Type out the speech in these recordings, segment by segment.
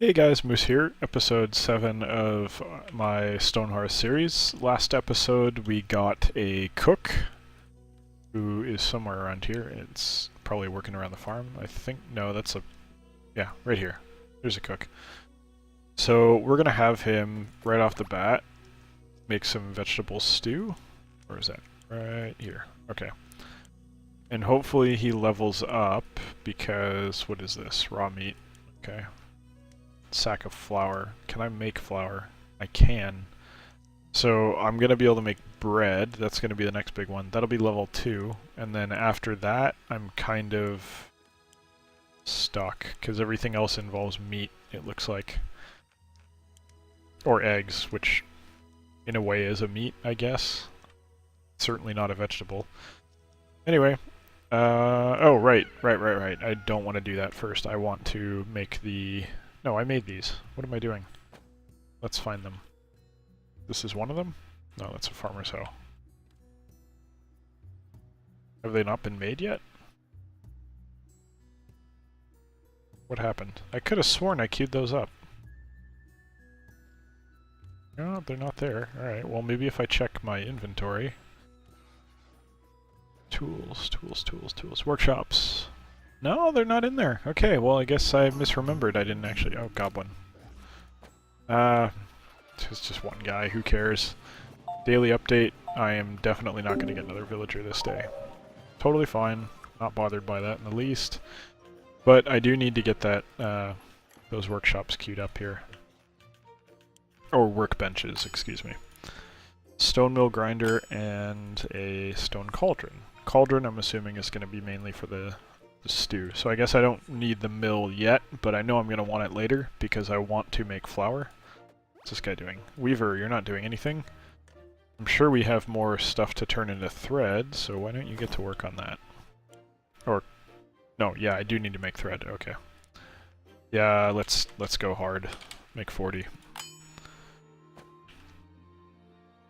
Hey guys, Moose here, episode 7 of my Stonehearth series. Last episode we got a cook who is somewhere around here. It's probably working around the farm, I think. No, that's a... yeah, right here. There's a cook. So we're gonna have him, right off the bat, make some vegetable stew. Where is that? Right here. Okay. And hopefully he levels up, because... what is this? Raw meat. Okay. Sack of flour. Can I make flour? I can. So I'm going to be able to make bread. That's going to be the next big one. That'll be level 2. And then after that, I'm kind of stuck, because everything else involves meat, it looks like. Or eggs, which in a way is a meat, I guess. Certainly not a vegetable. Anyway. Oh, right. I don't want to do that first. I want to make the... no, I made these. What am I doing? Let's find them. This is one of them? No, that's a farmer's hoe. Have they not been made yet? What happened? I could have sworn I queued those up. No, they're not there. Alright, well maybe if I check my inventory. Tools. Workshops. No, they're not in there. Okay, well I guess I misremembered. I didn't actually... oh, goblin. It's just one guy, who cares? Daily update, I am definitely not going to get another villager this day. Totally fine, not bothered by that in the least. But I do need to get that, those workshops queued up here. Or workbenches, excuse me. Stone mill grinder and a stone cauldron. Cauldron, I'm assuming, is going to be mainly for the stew. So I guess I don't need the mill yet, but I know I'm going to want it later because I want to make flour. What's this guy doing? Weaver, you're not doing anything. I'm sure we have more stuff to turn into thread, so why don't you get to work on that? Or, no, yeah, I do need to make thread, okay. Yeah, let's go hard. Make 40.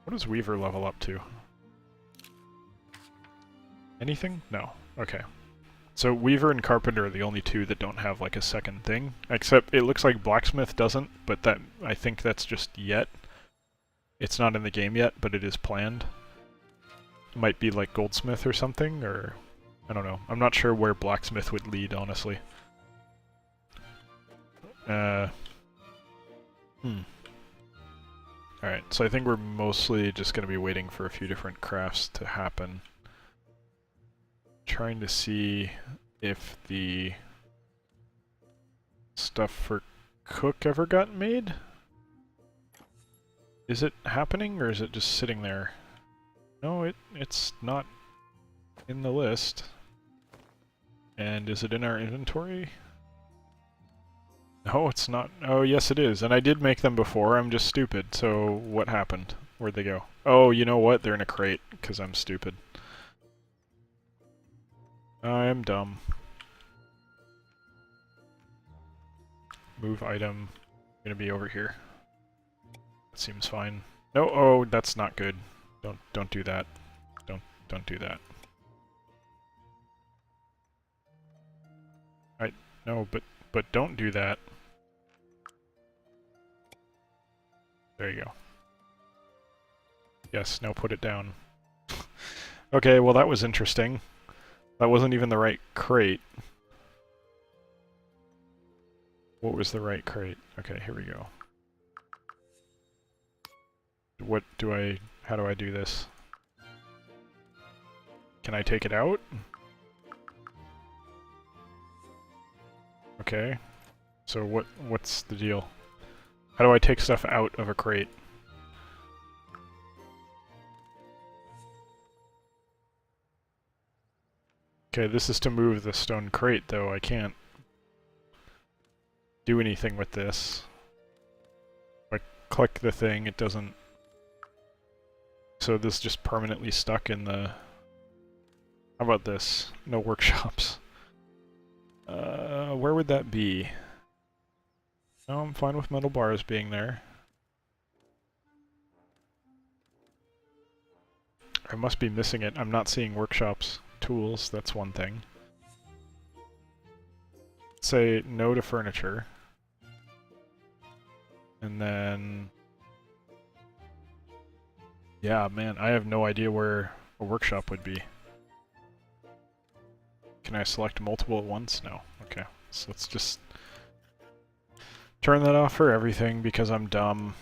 What does Weaver level up to? Anything? No. Okay. So Weaver and Carpenter are the only two that don't have like a second thing. Except it looks like Blacksmith doesn't, but that I think that's just yet. It's not in the game yet, but it is planned. It might be like Goldsmith or something, or... I don't know. I'm not sure where Blacksmith would lead, honestly. Alright, so I think we're mostly just going to be waiting for a few different crafts to happen. Trying to see if the stuff for cook ever got made? Is it happening, or is it just sitting there? No, it's not in the list. And is it in our inventory? No, it's not. Oh, yes it is. And I did make them before, I'm just stupid. So what happened? Where'd they go? Oh, you know what? They're in a crate, because I'm stupid. I am dumb. Move item. Gonna be over here. That seems fine. No, oh, that's not good. Don't do that. Don't do that. No, but don't do that. There you go. Yes, now put it down. Okay, well that was interesting. That wasn't even the right crate. What was the right crate? Okay, here we go. What do I... how do I do this? Can I take it out? Okay. So what's the deal? How do I take stuff out of a crate? Okay, this is to move the stone crate, though. I can't do anything with this. If I click the thing, it doesn't... so this is just permanently stuck in the... how about this? No workshops. Where would that be? No, I'm fine with metal bars being there. I must be missing it. I'm not seeing workshops. Tools, that's one thing. Say no to furniture. And then... yeah, man, I have no idea where a workshop would be. Can I select multiple at once? No. Okay, so let's just turn that off for everything because I'm dumb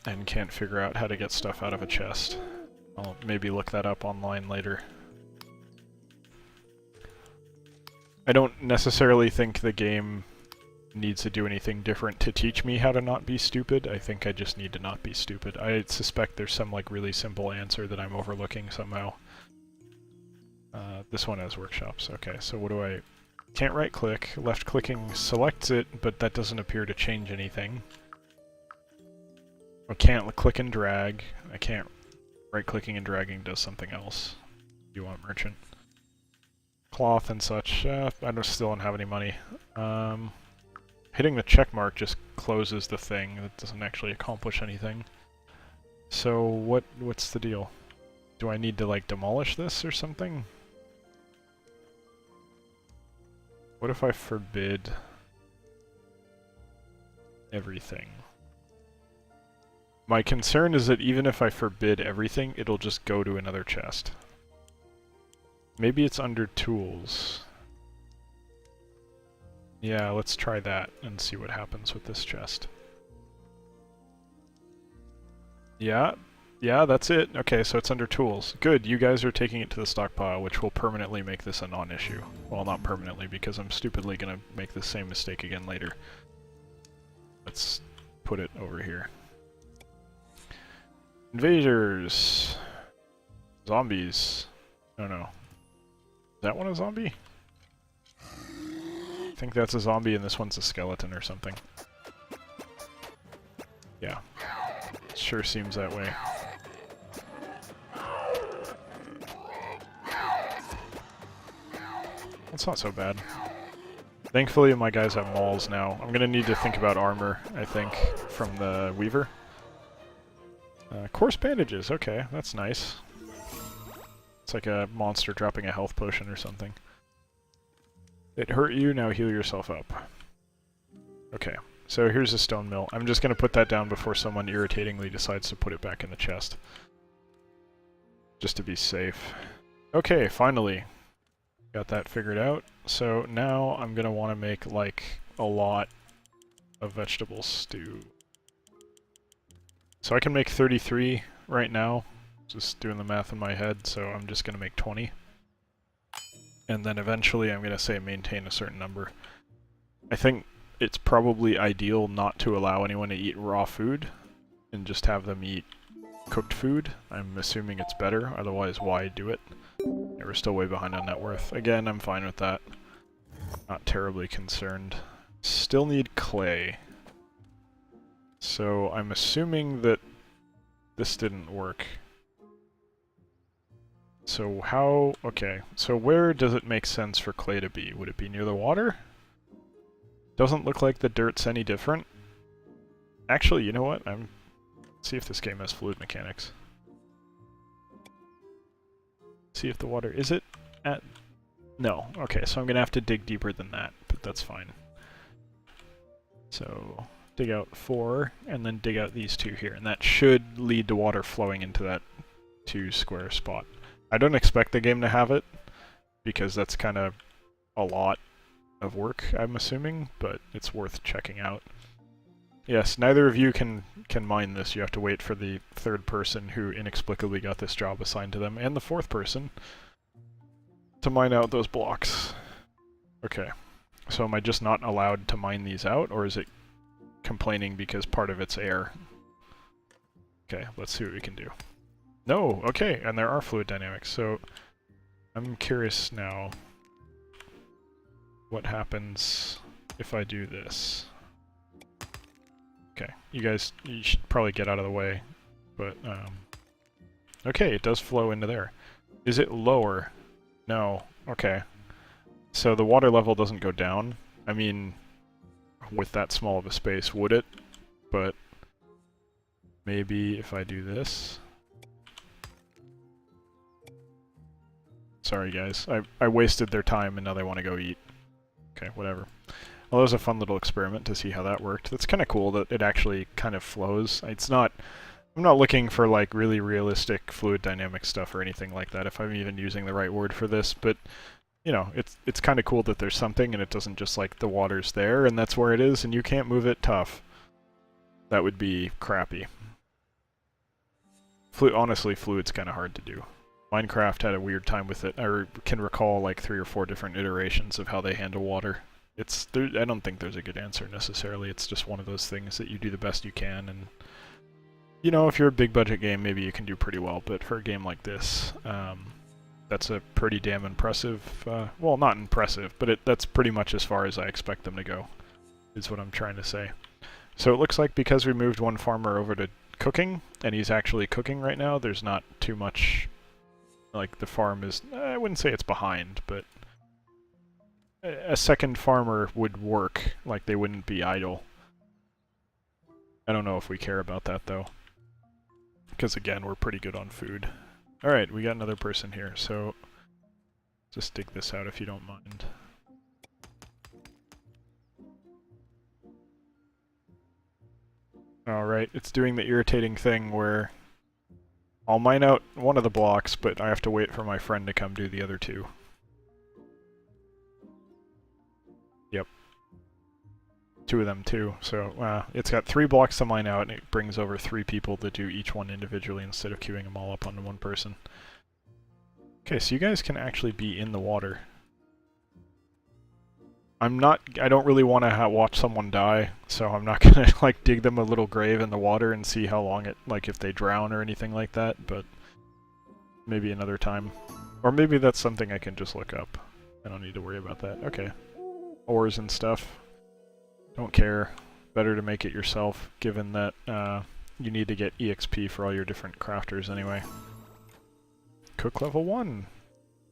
and can't figure out how to get stuff out of a chest. I'll maybe look that up online later. I don't necessarily think the game needs to do anything different to teach me how to not be stupid. I think I just need to not be stupid. I suspect there's some like really simple answer that I'm overlooking somehow. This one has workshops. Okay, so what do I... can't right click. Left clicking selects it, but that doesn't appear to change anything. I can't click and drag. I can't... right clicking and dragging does something else. You want merchant. Cloth and such. I still don't have any money. Hitting the check mark just closes the thing. That doesn't actually accomplish anything. So what's the deal? Do I need to like demolish this or something? What if I forbid everything? My concern is that even if I forbid everything, it'll just go to another chest. Maybe it's under tools. Yeah, let's try that and see what happens with this chest. Yeah, that's it. Okay, so it's under tools. Good, you guys are taking it to the stockpile, which will permanently make this a non-issue. Well, not permanently, because I'm stupidly gonna make the same mistake again later. Let's put it over here. Invaders! Zombies. Oh no. Is that one a zombie? I think that's a zombie and this one's a skeleton or something. Yeah. It sure seems that way. That's not so bad. Thankfully my guys have mauls now. I'm gonna need to think about armor, I think, from the Weaver. Coarse bandages, okay, that's nice. It's like a monster dropping a health potion or something. It hurt you, now heal yourself up. Okay, so here's a stone mill. I'm just gonna put that down before someone irritatingly decides to put it back in the chest. Just to be safe. Okay, finally. Got that figured out. So now I'm gonna want to make like a lot of vegetable stew. So I can make 33 right now, just doing the math in my head, so I'm just gonna make 20. And then eventually I'm gonna say maintain a certain number. I think it's probably ideal not to allow anyone to eat raw food and just have them eat cooked food. I'm assuming it's better, otherwise why do it? Yeah, we're still way behind on net worth. Again, I'm fine with that. Not terribly concerned. Still need clay. So I'm assuming that this didn't work. So how... okay, so where does it make sense for clay to be? Would it be near the water? Doesn't look like the dirt's any different. Actually, you know what? Let's see if this game has fluid mechanics. See if the water... is it at... no. Okay, so I'm gonna have to dig deeper than that, but that's fine. So... dig out 4, and then dig out these 2 here, and that should lead to water flowing into that 2 square spot. I don't expect the game to have it, because that's kind of a lot of work, I'm assuming, but it's worth checking out. Yes, neither of you can mine this. You have to wait for the 3rd person who inexplicably got this job assigned to them, and the 4th person to mine out those blocks. Okay, so am I just not allowed to mine these out, or is it complaining because part of it's air? Okay, let's see what we can do. No, okay, and there are fluid dynamics, so I'm curious now what happens if I do this. Okay, you should probably get out of the way, but, okay, it does flow into there. Is it lower? No, okay. So the water level doesn't go down. I mean, with that small of a space, would it? But maybe if I do this... sorry guys, I wasted their time and now they want to go eat. Okay, whatever. Well, it was a fun little experiment to see how that worked. That's kind of cool that it actually kind of flows. It's not... I'm not looking for like really realistic fluid dynamic stuff or anything like that, if I'm even using the right word for this, but you know, it's kind of cool that there's something and it doesn't just like the water's there and that's where it is and you can't move it. Tough. That would be crappy. Honestly, fluid's kind of hard to do. Minecraft had a weird time with it. I can recall like 3 or 4 different iterations of how they handle water. I don't think there's a good answer necessarily. It's just one of those things that you do the best you can, and you know, if you're a big budget game, maybe you can do pretty well, but for a game like this, that's a pretty damn impressive, well, not impressive, but that's pretty much as far as I expect them to go, is what I'm trying to say. So it looks like because we moved one farmer over to cooking, and he's actually cooking right now, there's not too much, like the farm is, I wouldn't say it's behind, but a second farmer would work, like they wouldn't be idle. I don't know if we care about that though. Because again, we're pretty good on food. Alright, we got another person here, so just dig this out if you don't mind. Alright, it's doing the irritating thing where I'll mine out one of the blocks, but I have to wait for my friend to come do the other 2. Yep. 2 of them too, so it's got 3 blocks to mine out and it brings over 3 people to do each one individually instead of queuing them all up onto one person. Okay, so you guys can actually be in the water. I don't really want to watch someone die, so I'm not gonna like dig them a little grave in the water and see how long like if they drown or anything like that, but maybe another time. Or maybe that's something I can just look up. I don't need to worry about that. Okay. Ores and stuff. Don't care. Better to make it yourself, given that you need to get EXP for all your different crafters anyway. Cook level 1.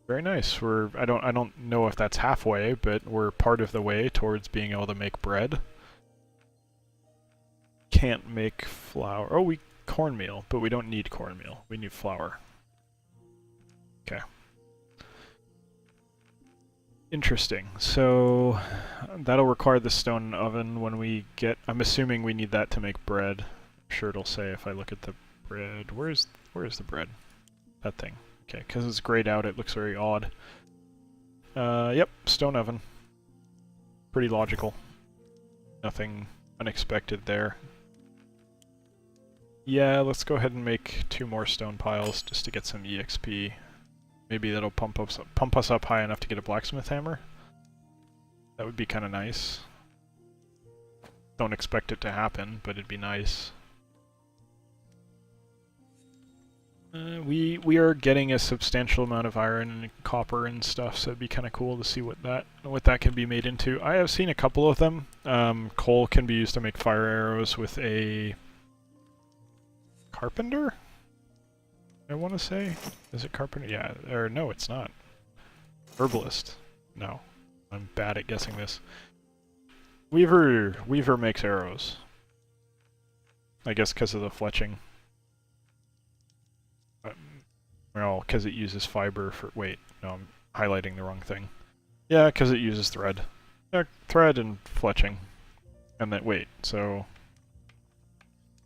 Very nice. I don't know if that's halfway, but we're part of the way towards being able to make bread. Can't make flour. Oh, cornmeal, but we don't need cornmeal. We need flour. Okay. Interesting. So that'll require the stone oven when we get... I'm assuming we need that to make bread. I'm sure it'll say if I look at the bread. Where is the bread? That thing. Okay, because it's grayed out, it looks very odd. Yep, stone oven. Pretty logical. Nothing unexpected there. Yeah, let's go ahead and make 2 more stone piles just to get some EXP. Maybe that'll pump us up high enough to get a blacksmith hammer. That would be kind of nice. Don't expect it to happen, but it'd be nice. We are getting a substantial amount of iron and copper and stuff, so it'd be kind of cool to see what that can be made into. I have seen a couple of them. Coal can be used to make fire arrows with a carpenter, I want to say. Is it carpenter? Yeah, or no, it's not. Herbalist. No. I'm bad at guessing this. Weaver makes arrows. I guess because of the fletching. Well, because it uses fiber for... Wait, no, I'm highlighting the wrong thing. Yeah, because it uses thread. Yeah, thread and fletching. And then, wait, so...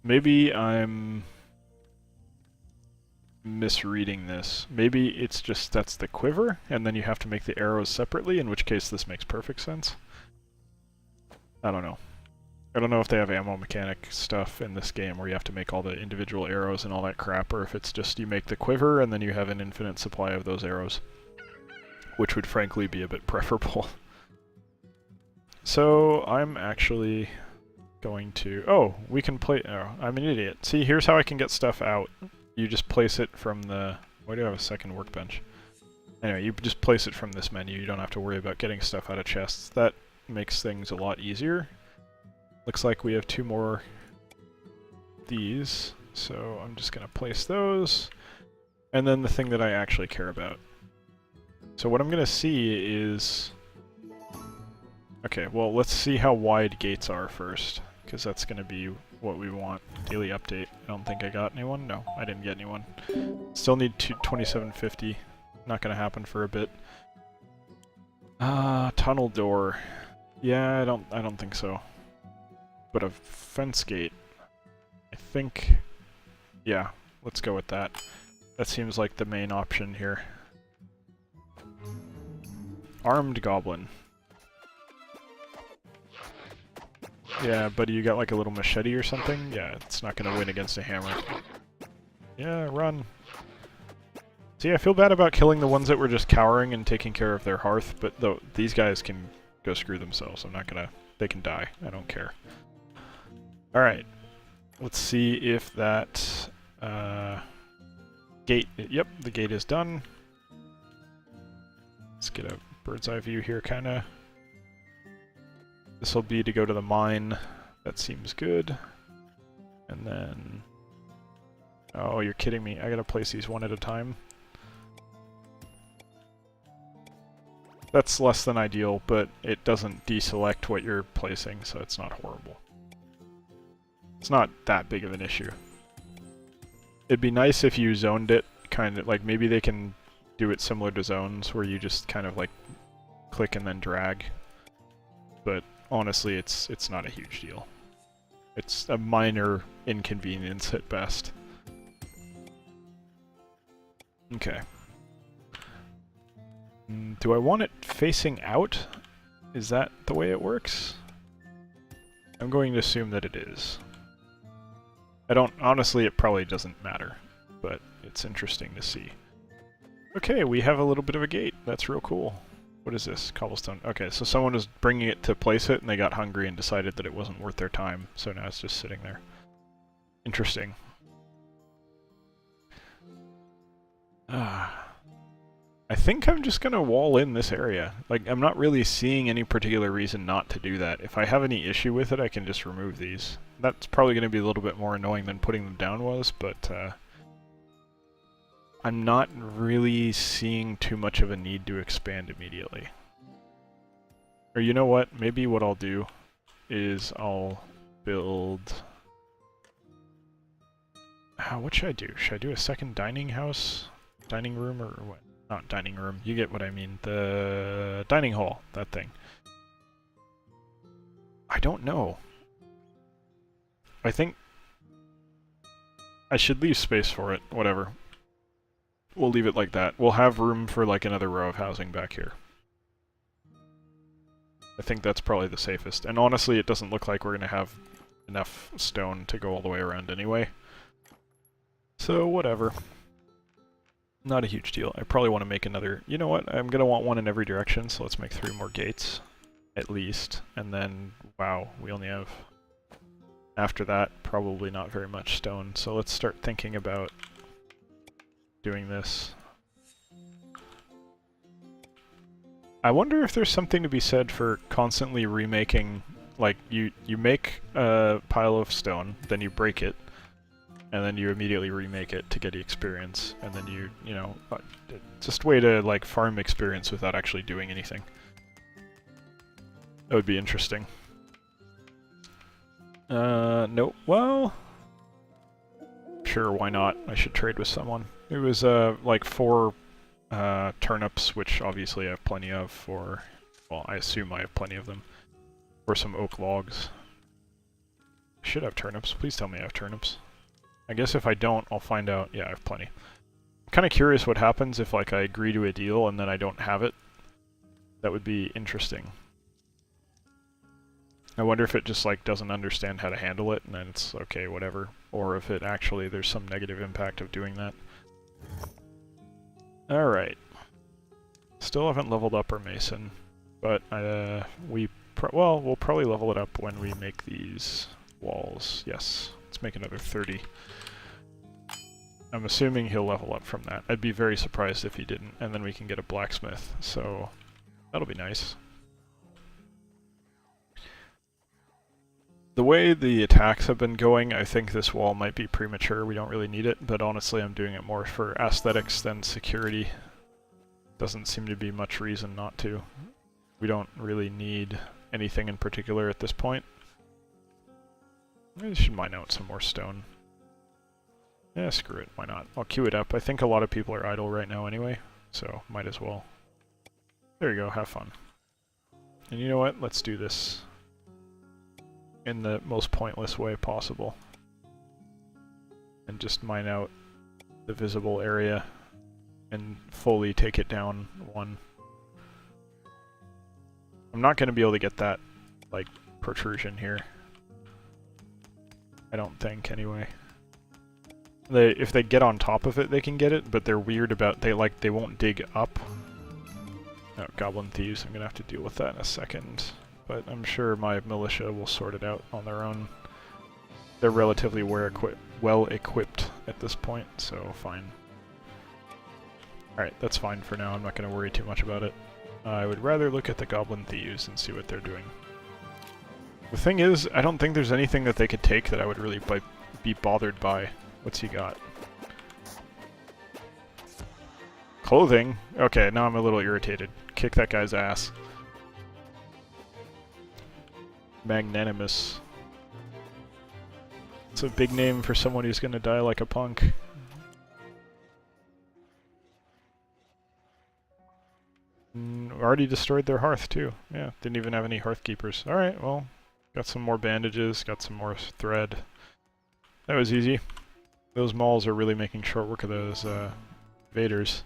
Maybe I'm misreading this. Maybe it's just that's the quiver, and then you have to make the arrows separately, in which case this makes perfect sense. I don't know. I don't know if they have ammo mechanic stuff in this game where you have to make all the individual arrows and all that crap, or if it's just you make the quiver and then you have an infinite supply of those arrows. Which would frankly be a bit preferable. So, I'm actually going to... Oh, we can play... Oh, I'm an idiot. See, here's how I can get stuff out. You just place it from the... Why do I have a second workbench? Anyway, you just place it from this menu. You don't have to worry about getting stuff out of chests. That makes things a lot easier. Looks like we have 2 more these, so I'm just going to place those. And then the thing that I actually care about. So what I'm going to see is... Okay, well, let's see how wide gates are first, because that's going to be what we want. Daily update. I don't think I got anyone. No, I didn't get anyone. Still need 2750. Not going to happen for a bit. Tunnel door. Yeah, I don't think so. But a fence gate, I think, yeah, let's go with that. That seems like the main option here. Armed goblin. Yeah, buddy, you got like a little machete or something? Yeah, it's not gonna win against a hammer. Yeah, run. See, I feel bad about killing the ones that were just cowering and taking care of their hearth, but though these guys can go screw themselves. I'm not gonna... They can die. I don't care. Alright. Let's see if that gate... Yep, the gate is done. Let's get a bird's eye view here, kinda. This will be to go to the mine. That seems good. And then... Oh, you're kidding me. I gotta place these one at a time. That's less than ideal, but it doesn't deselect what you're placing, so it's not horrible. It's not that big of an issue. It'd be nice if you zoned it, kind of like maybe they can do it similar to zones where you just kind of like click and then drag. But honestly, it's not a huge deal. It's a minor inconvenience at best. Okay. Do I want it facing out? Is that the way it works? I'm going to assume that it is. Honestly, it probably doesn't matter, but it's interesting to see. Okay, we have a little bit of a gate. That's real cool. What is this? Cobblestone. Okay, so someone was bringing it to place it, and they got hungry and decided that it wasn't worth their time, so now it's just sitting there. Interesting. I think I'm just gonna wall in this area. Like, I'm not really seeing any particular reason not to do that. If I have any issue with it, I can just remove these. That's probably gonna be a little bit more annoying than putting them down was, but I'm not really seeing too much of a need to expand immediately. Or you know what? Maybe what I'll do is I'll build... what should I do? Should I do a second dining house? Dining room or what? Not dining room, you get what I mean. The dining hall, that thing. I don't know. I think I should leave space for it, whatever. We'll leave it like that. We'll have room for like another row of housing back here. I think that's probably the safest. And honestly, it doesn't look like we're going to have enough stone to go all the way around anyway. So, whatever. Not a huge deal. I probably want to make another... You know what? I'm going to want one in every direction, so let's make 3 more gates. At least. And then, wow, we only have... After that, probably not very much stone. So let's start thinking about doing this. I wonder if there's something to be said for constantly remaking... Like, you make a pile of stone, then you break it, and then you immediately remake it to get experience, and then you know, just a way to, like, farm experience without actually doing anything. That would be interesting. Nope, well... Sure, why not? I should trade with someone. It was, like 4 turnips, which obviously I have plenty of for... Well, I assume I have plenty of them. Or some oak logs. I should have turnips. Please tell me I have turnips. I guess if I don't, I'll find out. Yeah, I have plenty. I'm kind of curious what happens if, like, I agree to a deal and then I don't have it. That would be interesting. I wonder if it just, like, doesn't understand how to handle it and then it's okay, whatever. Or if it actually, there's some negative impact of doing that. Alright. Still haven't leveled up our mason, but we'll probably level it up when we make these walls. Yes. Let's make another 30. I'm assuming he'll level up from that. I'd be very surprised if he didn't, and then we can get a blacksmith, so that'll be nice. The way the attacks have been going, I think this wall might be premature. We don't really need it, but honestly I'm doing it more for aesthetics than security. Doesn't seem to be much reason not to. We don't really need anything in particular at this point. I should mine out some more stone. Yeah, screw it, why not? I'll queue it up. I think a lot of people are idle right now anyway, so might as well. There you go, have fun. And you know what? Let's do this in the most pointless way possible. And just mine out the visible area and fully take it down one. I'm not going to be able to get that, like, protrusion here. I don't think, anyway. If they get on top of it, they can get it, but they're weird about, they won't dig up. Oh, Goblin Thieves, I'm going to have to deal with that in a second. But I'm sure my militia will sort it out on their own. They're relatively well equipped at this point, so fine. Alright, that's fine for now. I'm not going to worry too much about it. I would rather look at the Goblin Thieves and see what they're doing. The thing is, I don't think there's anything that they could take that I would really be bothered by. What's he got? Clothing? Okay, now I'm a little irritated. Kick that guy's ass. Magnanimous. It's a big name for someone who's gonna die like a punk. Already destroyed their hearth too. Yeah, didn't even have any hearth keepers. Alright, well, got some more bandages, got some more thread. That was easy. Those mauls are really making short work of those invaders.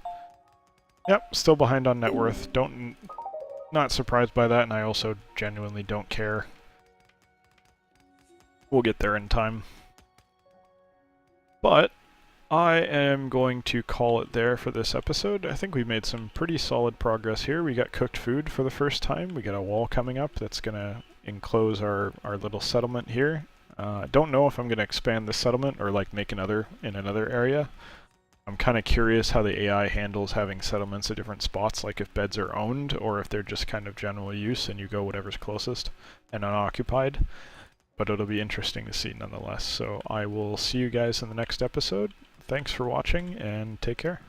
Yep, still behind on net worth. Not surprised by that, and I also genuinely don't care. We'll get there in time. But I am going to call it there for this episode. I think we made some pretty solid progress here. We got cooked food for the first time. We got a wall coming up that's going to enclose our little settlement here. I don't know if I'm going to expand this settlement or like make another in another area. I'm kind of curious how the AI handles having settlements at different spots, like if beds are owned or if they're just kind of general use and you go whatever's closest and unoccupied. But it'll be interesting to see nonetheless. So I will see you guys in the next episode. Thanks for watching and take care.